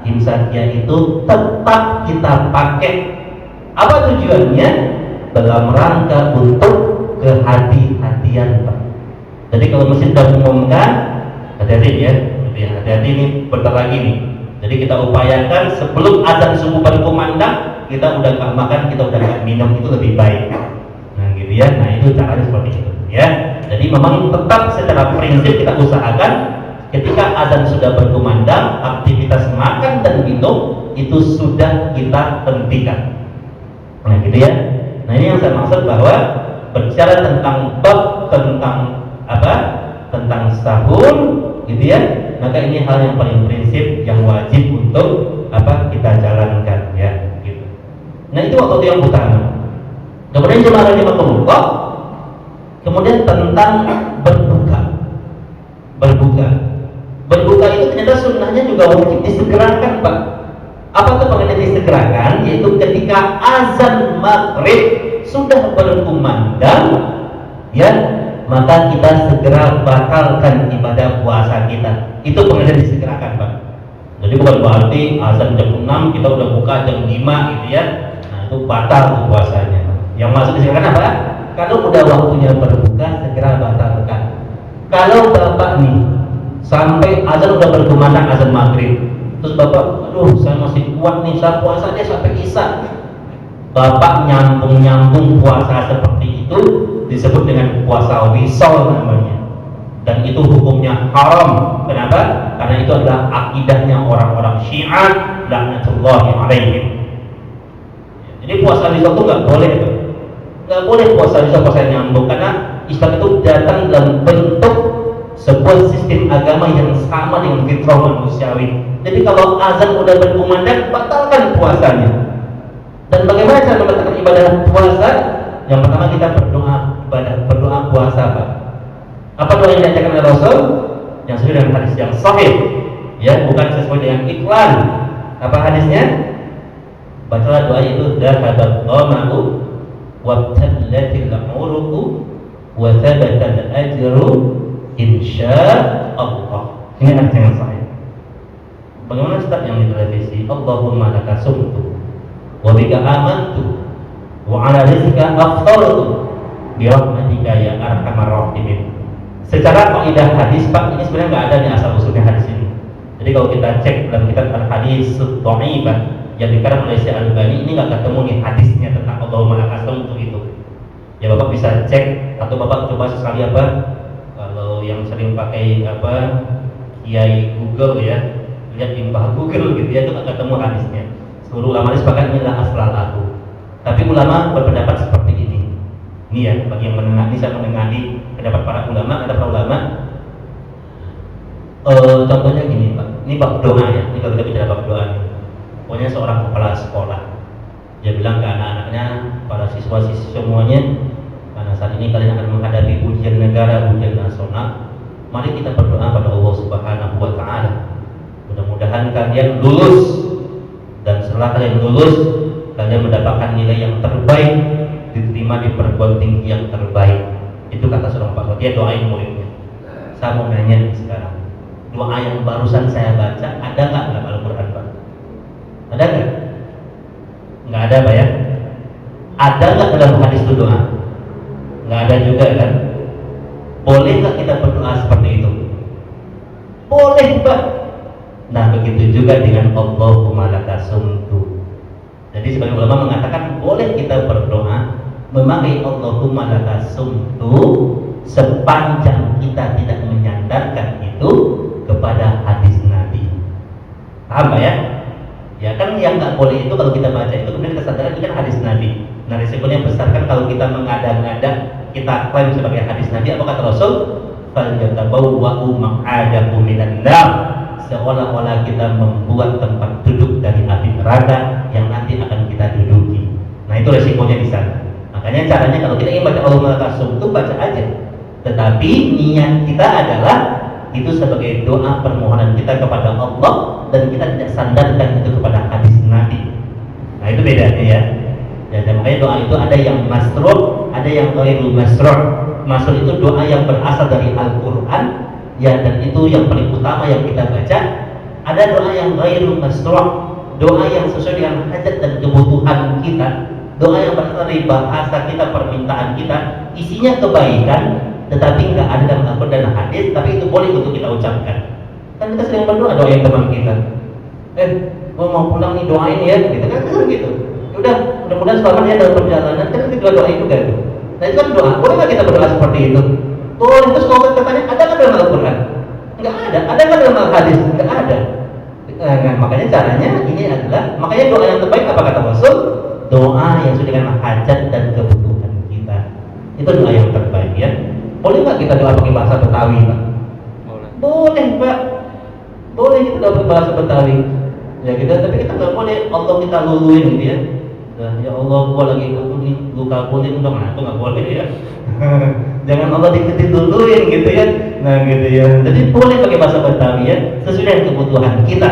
imsakiyah itu tetap kita pakai. Apa tujuannya? Dalam rangka untuk kehati-hatian, Pak. Jadi kalau masjid sudah mengumumkan, hati-hati ya, hati-hati nih, bentar lagi nih. Jadi kita upayakan sebelum azan subuh berkumandang, kita udah nggak makan, kita udah nggak minum, itu lebih baik. Nah gitu ya, nah itu caranya seperti itu ya. Jadi memang tetap secara prinsip kita usahakan ketika azan sudah berkumandang, aktivitas makan dan minum itu sudah kita hentikan. Nah gitu ya. Nah ini yang saya maksud bahwa berbicara tentang bab tentang apa, tentang sahur gitu ya, maka ini hal yang paling prinsip yang wajib untuk apa kita jalankan ya gitu. Nah itu waktu yang utama. Kemudian jemaah rahimakumullah, kemudian tentang berbuka itu ternyata sunnahnya juga wajib disegerakan, Pak. Apa tuh pengertian disegerakan? Yaitu ketika azan maghrib sudah berkumandang ya, maka kita segera batalkan ibadah puasa kita. Itu pengertian disegerakan, Pak. Jadi bukan berarti azan jam 6 kita udah buka jam 5 gitu ya. Nah itu batal puasanya. Yang maksud disegerakan apa? Kalau udah waktunya berbuka segera batalkan. Kalau Bapak nih sampai azan udah berkumandang, azan maghrib, terus Bapak, aduh saya masih kuat nih, saya puasa aja sampai isya, Bapak nyambung puasa seperti itu disebut dengan puasa wisol namanya, dan itu hukumnya haram. Kenapa? Karena itu adalah akidahnya orang-orang Syiah laknatullahi alaihim. Jadi puasa wisol itu nggak boleh puasa wisol, puasa nyambung, karena Islam itu datang dalam bentuk sebuah sistem agama yang sama dengan fitrah manusiawi. Jadi kalau azan udah berkumandang, batalkan puasanya. Dan bagaimana cara membatalkan ibadah puasa? Yang pertama kita berdoa puasa, Pak. Apa doa yang diajarkan oleh Rasul? Yang sesuai dengan hadis yang sahih, ya, bukan sesuai dengan iklan. Apa hadisnya? Bacalah doa itu, dhahabat dhama'u wabtallatil uruqu wa thabatal ajru insyaallah. Ini hadis yang sahih. Bagaimana Ustaz yang di televisi? Allahumma laka sumtu wa bika amantu wa ala rizqika aftartu bi rahmatika ya arhamar rahimin. Secara kaidah hadis, Pak, ini sebenarnya nggak ada di asal usulnya hadis ini. Jadi kalau kita cek dalam kitab al-hadis dhaifah yang dikarang oleh Syekh Al-Albani, ini nggak ketemu nih hadisnya tentang Allahumma laka sumtu itu. Ya Bapak bisa cek, atau Bapak coba sekali apa, kalau yang sering pakai apa kiai Google ya, lihat di mbah Google gitu ya, itu nggak ketemu hadisnya. Seluruh ulama sepakat inilah aslalahu. Tapi ulama berpendapat seperti ini. Ini ya, bagi yang menengah, ini saya menengani pendapat para ulama. Ada para ulama, contohnya gini Pak, ini bab doa ya, ini kalau kita bicara bab doa nih. Pokoknya seorang kepala sekolah, Dia bilang ke anak-anaknya, para siswa-siswi semuanya, karena saat ini kalian akan menghadapi ujian negara, ujian nasional. Mari kita berdoa pada Allah Subhanahu wa Ta'ala. Mudah-mudahan kalian lulus, dan setelah kalian lulus, kalian mendapatkan nilai yang terbaik, diterima di perguruan tinggi yang terbaik. Itu kata seorang Pak. Dia doain muridnya. Saya mau nanya nih sekarang, doa yang barusan saya baca ada nggak dalam Al-Quran, Pak? Ada nggak? Nggak ada, Pak ya? Ada nggak dalam hadis itu doa? Nggak ada juga kan? Boleh nggak kita berdoa seperti itu? Boleh, Pak. Nah, begitu juga dengan Allahumma lakasumtu. Jadi sebagian ulama mengatakan boleh kita berdoa memakai Allahumma lakasumtu sepanjang kita tidak menyandarkan itu kepada hadis Nabi. Paham, Pak ya? Ya kan yang nggak boleh itu kalau kita baca itu kemudian kita sadar ini kan hadis Nabi. Nah, risikonya besar kan kalau kita mengada-ngada, kita klaim sebagai hadis Nabi. Apa kata Rasul? Falyatabawwa'u maq'adahu minan nar. Seolah-olah kita membuat tempat duduk dari api neraka yang nanti akan kita duduki. Nah, itu resikonya di sana. Makanya caranya kalau kita ingin baca Allahumma lakasum itu baca aja. Tetapi niat kita adalah itu sebagai doa permohonan kita kepada Allah, dan kita tidak sandarkan itu kepada hadis Nabi. Nah, itu bedanya ya. Dan makanya doa itu ada yang masru', ada yang ghairu masru'. Masru' itu doa yang berasal dari Al-Quran, ya, dan itu yang paling utama yang kita baca. Ada doa yang ghairu masru', doa yang sesuai dengan hajat dan kebutuhan kita, doa yang berasal dari bahasa kita, permintaan kita, isinya kebaikan, tetapi nggak ada dalam Al-Quran dan hadis, tapi itu boleh untuk kita ucapkan. Kan kita sering berdoa doain teman kita, gua mau pulang nih doain ya, gitu kan, gitu. Udah, mudah-mudahan selamat ya dalam perjalanan. Kan kita doain juga itu. Nah, itu kan doa. Boleh nggak kita berdoa seperti itu? Boleh. Terus kalau katanya ada nggak dalam Al-Quran? Nggak ada. Ada nggak dalam Al-Hadis? Nggak ada. Nah, makanya caranya ini adalah, makanya doa yang terbaik apa kata Rasul? Doa yang sesuai dengan hajat dan kebutuhan kita. Itu doa yang terbaik ya. Boleh nggak kita doa pakai bahasa Betawi, Pak? Boleh. Boleh, Pak. Boleh kita doa pakai bahasa Betawi. Ya kita, tapi kita nggak boleh Allah kita luluin gitu ya. Nah, ya Allah, gua lagi luka kuning dong, nah itu nggak boleh ya. Jangan Allah duluin gitu ya. Nah gitu ya. Jadi boleh pakai bahasa Betawi ya, sesuai dengan kebutuhan kita.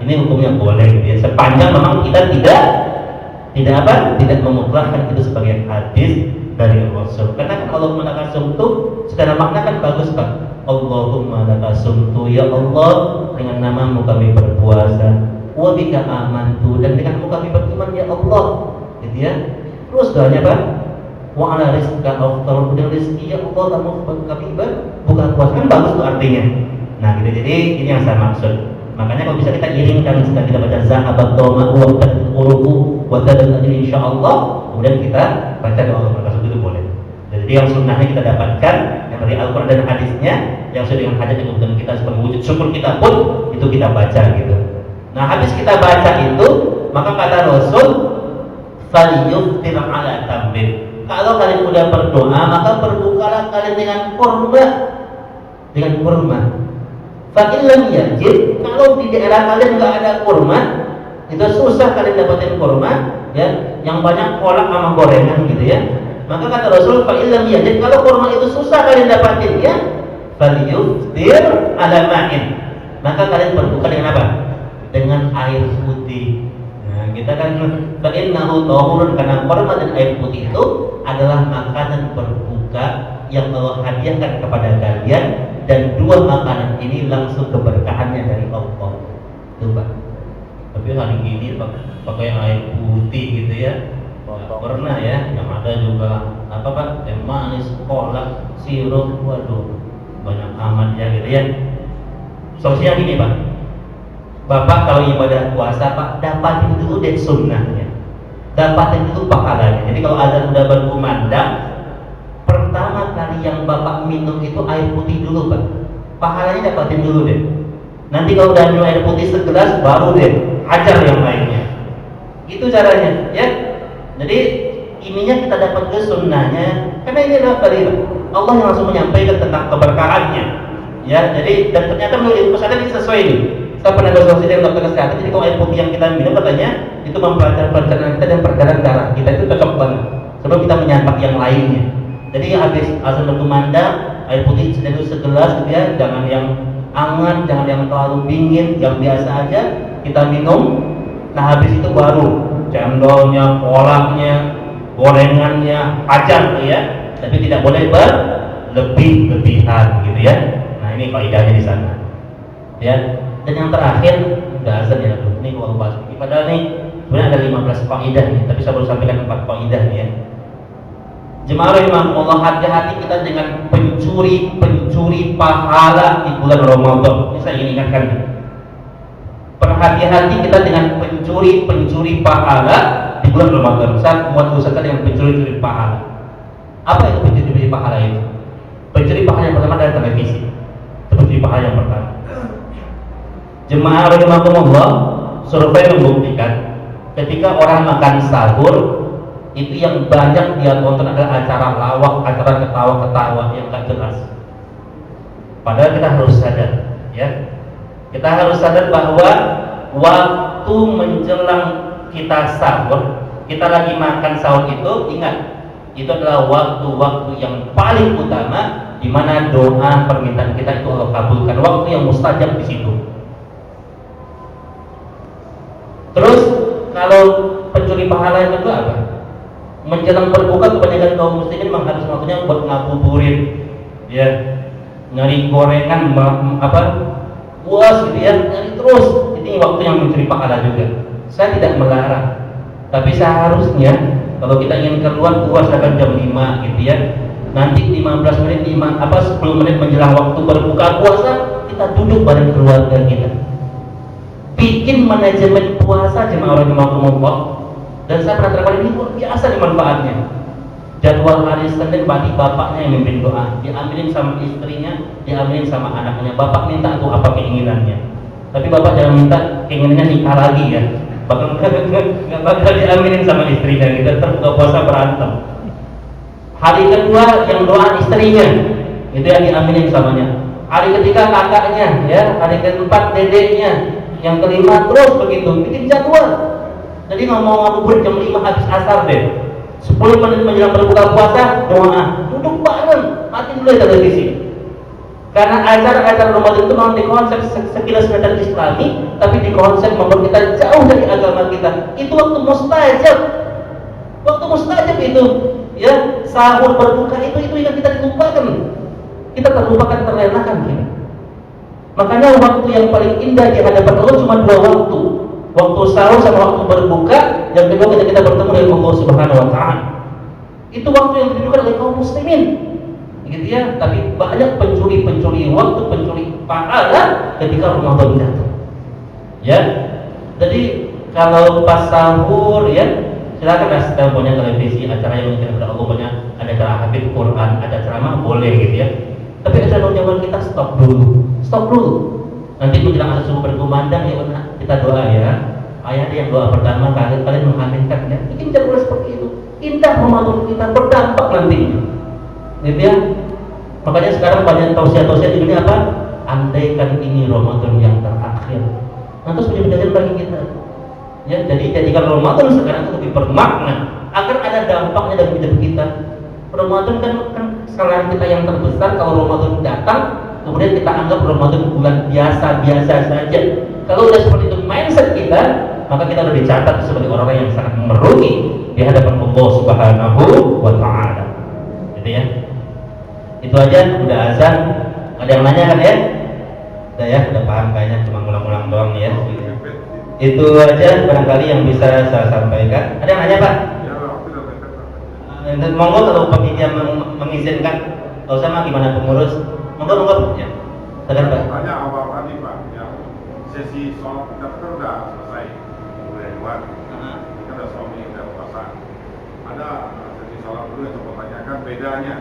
Ini hukumnya boleh gitu ya. Sepanjang memang kita tidak memutlakkan itu sebagai hadis dari Rasul. Karena kan Allahumma lakasumtu secara makna kan bagus, Pak. Allahumma lakasumtu, ya Allah, dengan namamu kami berpuasa. Wa bika amantu, dan denganmu kami beriman ya Allah, gitu ya. Terus doanya Pak, wa ala rizqika aftar, dengan rezeki ya Allah kami buka puasa, kan bagus tuh artinya. Nah gitu, jadi ini yang saya maksud. Makanya kalau bisa kita iringkan setelah kita baca zahabat doma wa tadquruhu wa tadal insyaallah, kemudian kita baca doa Allah itu boleh. Jadi yang sunnahnya kita dapatkan yang dari Al-Quran dan hadisnya, yang sesuai dengan hajat dan kebutuhan kita sebagai wujud syukur kita pun itu kita baca gitu. Nah, habis kita baca itu, maka kata Rasul, falyuftir ala tamrin. Kalau kalian sudah berdoa, maka berbukalah kalian dengan kurma. Dengan kurma. Fa illam yajid, kalau di daerah kalian nggak ada kurma, itu susah kalian dapatin kurma, ya, yang banyak kolak sama gorengan gitu ya. Maka kata Rasul, fa illam yajid, kalau kurma itu susah kalian dapatin ya, falyuftir ala ma'in. Maka kalian berbuka dengan apa? Dengan air putih. Nah, kita kan fa'innahu tahurun, karena kurma dan air putih itu adalah makanan berbuka yang Allah hadiahkan kepada kalian, dan dua makanan ini langsung keberkahannya dari Allah. Itu Pak. Tapi hari ini pakai air putih gitu ya. Pernah ya, yang ada juga apa Pak? Teh manis, kolak, sirup, waduh, banyak amat ya gitu ya. Solusinya gini Pak. Bapak kalau ibadah puasa Pak, dapatin dulu deh sunnahnya, dapatin dulu pahalanya. Jadi kalau azan udah berkumandang, pertama kali yang Bapak minum itu air putih dulu Pak, pahalanya dapatin dulu deh. Nanti kalau udah minum air putih segelas, baru deh hajar yang lainnya. Itu caranya ya. Jadi ininya kita dapat dulu sunnahnya, karena ini adalah dari Allah yang langsung menyampaikan tentang keberkahannya ya. Jadi dan ternyata menurut pesantren ini sesuai nih Kita pernah konsultasi dengan dokter kesehatan, jadi kalau air putih yang kita minum katanya itu memperlancar pencernaan kita dan peredaran darah kita, itu cocok banget sebelum kita menyantap yang lainnya. Jadi habis azan berkumandang, air putih sedang segelas gitu ya, jangan yang hangat, jangan yang terlalu dingin, yang biasa aja kita minum. Nah habis itu baru cendolnya, kolaknya, gorengannya, ajar ya, tapi tidak boleh berlebih-lebihan gitu ya. Nah ini kaidahnya di sana ya. Dan yang terakhir udah azan ya, ini kalau bahas ini padahal nih sebenarnya ada 15 kaidah nih, tapi saya baru sampaikan 4 kaidah nih ya. Jemaah rahimahullah, hati-hati kita dengan pencuri pahala di bulan Ramadan. Ini saya ingin ingatkan. Berhati-hati kita dengan pencuri pahala di bulan Ramadan. Saya buat usaha dengan pencuri pahala. Apa itu pencuri pahala itu? Pencuri pahala yang pertama adalah televisi. Itu pencuri pahala yang pertama. Jemaah rahimahullah, survei membuktikan ketika orang makan sahur itu yang banyak dia tonton adalah acara lawak, acara ketawa-ketawa yang gak jelas. Padahal kita harus sadar ya, kita harus sadar bahwa waktu menjelang kita sahur, kita lagi makan sahur itu, ingat itu adalah waktu-waktu yang paling utama di mana doa permintaan kita itu Allah kabulkan, waktu yang mustajab di situ. Terus kalau pencuri pahala yang kedua apa? Menjelang berbuka kebanyakan kaum muslimin menghabiskan waktunya buat ngabuburit, ya, nyari gorengan, puas gitu ya, nyari terus. Ini waktu yang mencuri pahala juga. Saya tidak melarang, tapi seharusnya kalau kita ingin keluar puasakan jam 5 gitu ya. Nanti 15 menit, 10 menit menjelang waktu berbuka puasa, kita duduk bareng keluarga kita. Bikin manajemen puasa jemaah rahimahumullah. Dan saya pernah terapkan ini luar biasa nih manfaatnya. Jadwal hari Senin berarti bapaknya yang mimpin doa, diambilin sama istrinya, diambilin sama anaknya. Bapak minta tuh apa keinginannya, tapi bapak jangan minta keinginannya nikah lagi ya. Nggak bakal diambilin sama istrinya, kita terbuka puasa berantem. Hari kedua yang doa istrinya, itu yang diambilin samanya. Hari ketiga kakaknya, ya. Hari keempat dedeknya, yang kelima terus begitu, bikin jadwal. Jadi ngomong ngabuburit jam 5 habis asar deh, 10 menit menjelang berbuka puasa doa, duduk bareng, mati dulu televisi. Karena acara-acara Ramadan itu memang dikonsep sekilas medan Islami, tapi dikonsep membuat kita jauh dari agama kita. Itu waktu mustajab itu, ya, sahur berbuka itu yang kita dilupakan, kita terlupakan, terlelahkan gitu. Makanya waktu yang paling indah di hadapan Allah cuma 2 waktu. Waktu sahur sama waktu berbuka, yang kedua ketika kita bertemu dengan Allah Subhanahu wa taala. Itu waktu yang dirindukan oleh kaum muslimin. Gitu ya, tapi banyak pencuri waktu, pencuri pahala ketika Ramadan jatuh. Ya. Jadi kalau pas sahur ya, silakan kita punya televisi, acara yang mengingatkan kepada Allah, punya ada acara hafid Quran, ada ceramah boleh gitu ya. Tapi acara nonton kita stop dulu. Nanti menjelang azan subuh berkumandang ya kita doa ya. Ayat yang doa pertama kalian mengaminkan ya. Bikin jadwal seperti itu. Indah Ramadan kita berdampak nantinya. Gitu ya. Makanya sekarang banyak tausiah-tausiah di dunia apa? Andaikan ini Ramadan yang terakhir. Nah, terus menjadi bagi kita. Ya, jadi jadikan Ramadan sekarang itu lebih bermakna agar ada dampaknya dalam hidup kita. Ramadan kan kesalahan kita yang terbesar kalau Ramadan datang kemudian kita anggap Ramadan bulan biasa saja. Kalau udah seperti itu mindset kita, maka kita sudah dicatat sebagai orang-orang yang sangat merugi di hadapan Allah Subhanahu wa taala. Gitu ya. Itu aja, udah azan. Ada yang nanya kan ya? Udah ya, udah paham kayaknya, cuma ngulang-ngulang doang ya. Itu aja barangkali yang bisa saya sampaikan. Ada yang nanya, Pak? Monggo kalau panitia mengizinkan, kalau sama gimana pengurus? Monggo ya. Sadar Pak. Tanya awal tadi Pak, yang sesi sholat kita kan udah selesai, udah lewat. Kita udah suami, udah puasa. Ada sesi sholat dulu yang coba tanyakan bedanya.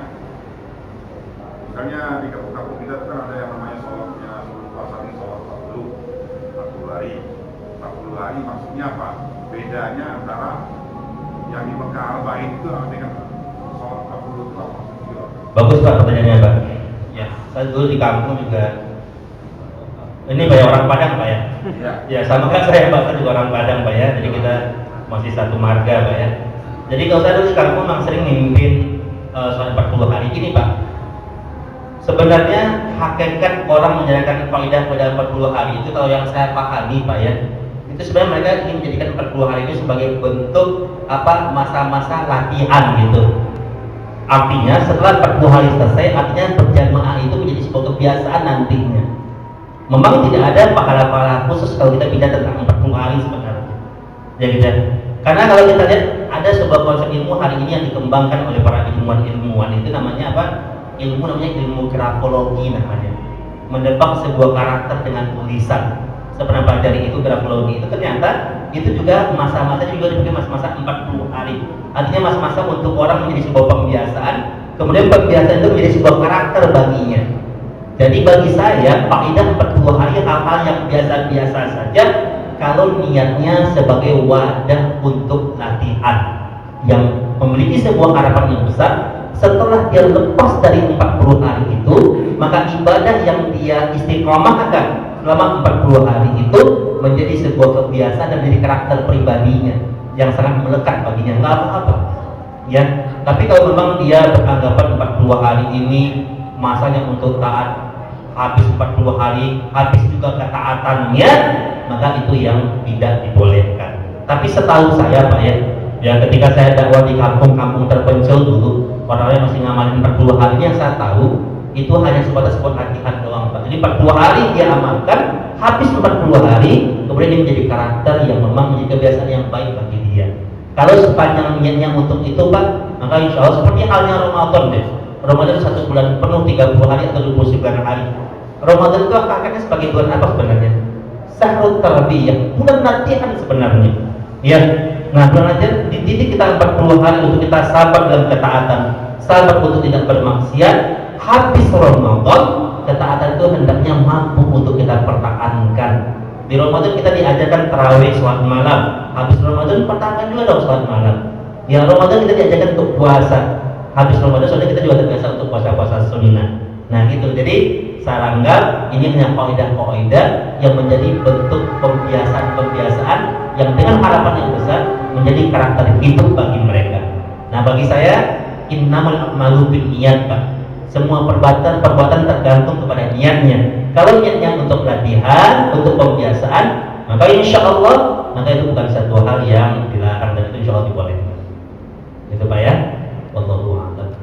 Misalnya di kampung-kampung kita kan ada yang namanya sholatnya sebelum puasa ini sholat 40 hari. 40 hari maksudnya apa? Bedanya antara yang di Mekah Al-Bait itu dengan sholat 40 itu apa maksudnya? Bagus Pak pertanyaannya Pak. Ya, saya dulu di kampung juga Ini Pak ya, orang Padang Pak ya. Ya. Ya sama kan saya Bapak juga orang Padang Pak ya. Jadi kita masih satu marga Pak ya. Jadi kalau saya dulu sekarang memang sering mimpin sholat 40 hari ini Pak. Sebenarnya hakikat orang menjalankan kaidah pada 40 hari itu kalau yang saya pahami Pak ya, itu sebenarnya mereka ingin menjadikan 40 hari itu sebagai bentuk masa-masa latihan gitu. Artinya setelah 40 hari selesai, artinya berjamaah itu menjadi sebuah kebiasaan nantinya. Memang tidak ada pahala-pahala khusus kalau kita bicara tentang 40 hari sebenarnya. Ya gitu. Karena kalau kita lihat ada sebuah konsep ilmu hari ini yang dikembangkan oleh para ilmuwan itu namanya apa? Ilmu grafologi namanya. Menebak sebuah karakter dengan tulisan. Saya pernah pelajari itu grafologi itu, ternyata itu juga masa-masa juga dipakai masa-masa 40 hari. Artinya masa-masa untuk orang menjadi sebuah pembiasaan, kemudian pembiasaan itu menjadi sebuah karakter baginya. Jadi bagi saya kaidah 40 hari hal-hal yang biasa-biasa saja kalau niatnya sebagai wadah untuk latihan yang memiliki sebuah harapan yang besar. Setelah dia lepas dari 40 hari itu, maka ibadah yang dia istiqomahkan selama 40 hari itu menjadi sebuah kebiasaan dan menjadi karakter pribadinya yang sangat melekat baginya. Nggak apa-apa ya, tapi kalau memang dia beranggapan 40 hari ini masanya untuk taat, habis 40 hari habis juga ketaatannya, maka itu yang tidak dibolehkan. Tapi setahu saya Pak ya ketika saya dakwah di kampung-kampung terpencil dulu, orang-orang masih ngamalin 40 hari ini yang saya tahu itu hanya sebatas latihan doang Pak. Jadi 40 hari dia amalkan, habis 40 hari kemudian dia menjadi karakter yang memang menjadi kebiasaan yang baik bagi dia. Kalau sepanjang niatnya untuk itu Pak, maka insya Allah seperti halnya Ramadan deh. Ramadan 1 bulan penuh 30 hari atau 29 hari. Ramadan itu hakikatnya sebagai bulan apa sebenarnya? Syahrul tarbiyah, bulan latihan sebenarnya. Ya. Nah, bulan latihan dididik kita 40 hari untuk kita sabar dalam ketaatan, sabar untuk tidak bermaksiat. Habis Ramadan, ketaatan itu hendaknya mampu untuk kita pertahankan. Di Ramadan kita diajarkan tarawih sholat malam. Habis Ramadan pertahankan juga dong sholat malam. Di Ramadan kita diajarkan untuk puasa. Habis Ramadan soalnya kita juga terbiasa untuk puasa-puasa sunnah. Nah gitu. Jadi saya anggap ini hanya kaidah-kaidah yang menjadi bentuk pembiasaan-pembiasaan yang dengan harapan yang besar menjadi karakter hidup bagi mereka. Nah bagi saya innamal a'malu binniyat Pak. Semua perbuatan tergantung kepada niatnya. Kalau niatnya untuk latihan, untuk pembiasaan, maka insya Allah maka itu bukan satu hal yang dilarang dan itu insya Allah dibolehkan. Itu Pak ya. Wallahu a'lam.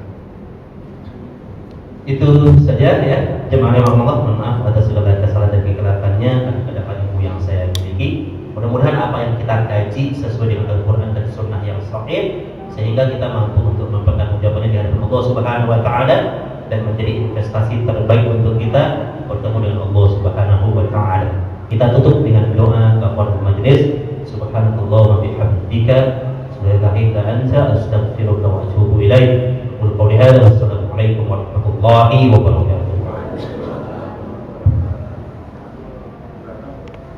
Itu saja ya. Jemaah yang Allah, mohon maaf atas segala kesalahan dan kekeliruannya ada ilmu yang saya miliki. Mudah-mudahan apa yang kita kaji sesuai dengan Al-Quran dan Sunnah yang sahih sehingga kita mampu untuk mempertanggungjawabkannya di hadapan Allah Subhanahu Wa Taala dan menjadi investasi terbaik untuk kita bertemu dengan Allah Subhanahu Wa Taala. Kita tutup dengan doa kafaratul majelis. Subhanallah wa bihamdika, subhanaka anta astaghfiruka wa atubu ilaik. Qul qawli hadza, wassalamu alaikum warahmatullahi wabarakatuh.